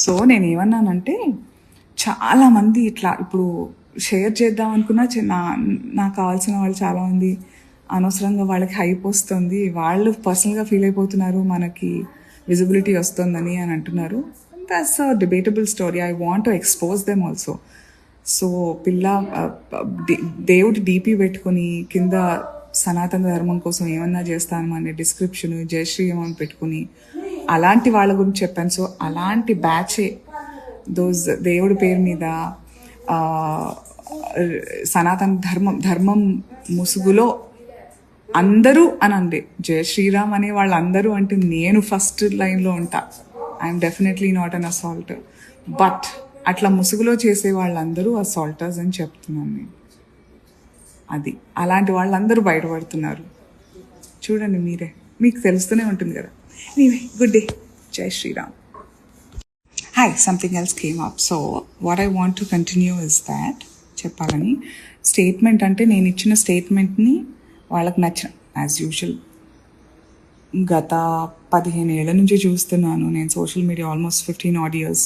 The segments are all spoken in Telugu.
సో నేనేమన్నానంటే, చాలామంది ఇట్లా ఇప్పుడు షేర్ చేద్దాం అనుకున్నా నాకు కావాల్సిన వాళ్ళు చాలామంది అనవసరంగా వాళ్ళకి హైప్ వస్తుంది, వాళ్ళు పర్సనల్గా ఫీల్ అయిపోతున్నారు, మనకి విజిబిలిటీ వస్తుందని అని అంటున్నారు. That's a debatable story. I want to expose them also. So దేవుడి డీపీ పెట్టుకుని కింద సనాతన ధర్మం కోసం ఏమన్నా చేస్తాను అనే డిస్క్రిప్షన్ జై శ్రీరామ్ అని పెట్టుకుని అలాంటి వాళ్ళ గురించి చెప్పాను. సో అలాంటి బ్యాచే దేవుడి పేరు మీద సనాతన ధర్మం ముసుగులో అందరూ అని అంది జై శ్రీరామ్ అనే వాళ్ళందరూ అంటే నేను ఫస్ట్ లైన్లో ఉంటా. I'm definitely not an assaulter, but అట్లా ముసుగులో చేసే వాళ్ళందరూ అసాల్టర్స్ అని చెప్తున్నాను నేను. అది అలాంటి వాళ్ళందరూ బయటపడుతున్నారు. చూడండి మీరే, మీకు తెలుస్తూనే ఉంటుంది కదా. Anyway, good day. జై Shriram. Hi, something else came up. So what I want to continue is that చెప్పాలని స్టేట్మెంట్ అంటే నేను ఇచ్చిన స్టేట్మెంట్ని వాళ్ళకి నచ్చిన యాజ్ యూజువల్ గత 15 ఏళ్ల నుంచి చూస్తున్నాను నేను social media, almost 15 odd years.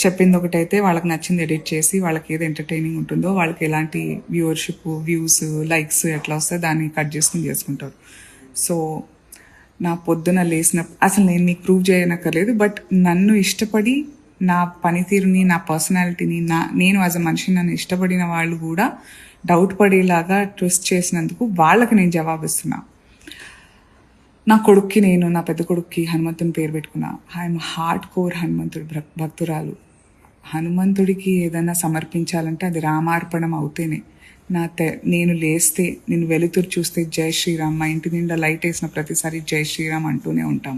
చెప్పింది ఒకటైతే వాళ్ళకి నచ్చింది ఎడిట్ చేసి వాళ్ళకి ఏది ఎంటర్టైనింగ్ ఉంటుందో, వాళ్ళకి ఎలాంటి వ్యూవర్షిప్, వ్యూస్, లైక్స్ ఎట్లా వస్తాయో దాన్ని కట్ చేసుకుని చేసుకుంటారు. సో నా పొద్దున లేచిన అసలు నేను మీకు ప్రూవ్ చేయనక్కర్లేదు, బట్ నన్ను ఇష్టపడి నా పనితీరుని, నా పర్సనాలిటీని, నేను యాజ్ అ మనిషిని నన్ను ఇష్టపడిన వాళ్ళు కూడా డౌట్ పడేలాగా ట్విస్ట్ చేసినందుకు వాళ్ళకి నేను జవాబిస్తున్నా. నా కొడుక్కి నేను, నా పెద్ద కొడుక్కి హనుమంతుని పేరు పెట్టుకున్నా. ఐఎమ్ హార్డ్ కోర్ హనుమంతుడి భక్తురాలు. హనుమంతుడికి ఏదైనా సమర్పించాలంటే అది రామార్పణం అవుతేనే. నేను లేస్తే, నేను వెలుతురు చూస్తే జై శ్రీరామ్, మా ఇంటి నిండా లైట్ వేసిన ప్రతిసారి జై శ్రీరామ్ అంటూనే ఉంటాం.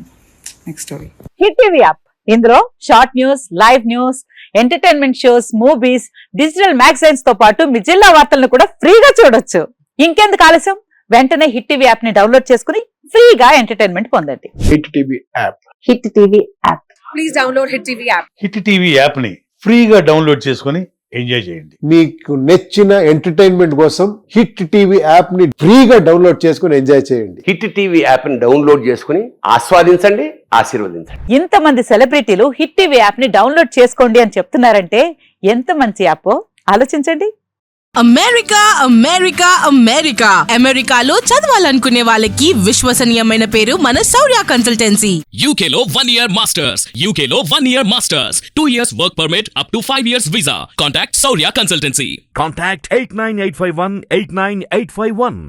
Next story. Hit TV app, ఇందులో short news, live news, entertainment shows, movies, digital magazines తో పాటు మీ జిల్లా వార్తలను కూడా ఫ్రీగా చూడొచ్చు. ఇంకెందుకు ఆలస్యం, వెంటనే హిట్ టీవీ యాప్ ని డౌన్లోడ్ చేసుకుని ఫ్రీగా ఎంటర్టైన్మెంట్ పొందండి. Hit TV app. Hit TV app. Please download hit TV app. Hit TV app ని ఫ్రీగా డౌన్లోడ్ చేసుకుని ఎంజాయ్ చేయండి. మీకు నచ్చిన ఎంటర్టైన్మెంట్ కోసం హిట్ టీవీ యాప్ ని ఫ్రీగా డౌన్లోడ్ చేసుకుని ఎంజాయ్ చేయండి. హిట్ టీవీ యాప్ ని డౌన్లోడ్ చేసుకుని ఆస్వాదించండి, ఆశీర్వదించండి. ఇంతమంది సెలబ్రిటీలు హిట్ టీవీ యాప్ ని డౌన్లోడ్ చేసుకోండి అని చెప్తున్నారంటే ఎంత మంచి యాప్ ఆలోచించండి. అమెరికా అమెరికా అమెరికా అమెరికాలో చదవాలనుకునే వాళ్ళకి విశ్వసనీయమైన పేరు మన శౌర్య కన్సల్టెన్సీ. UK లో 1 year masters, UK లో 1 year masters, 2 years work permit up to 5 years visa. Contact Saurya Consultancy. Contact 89851 89851.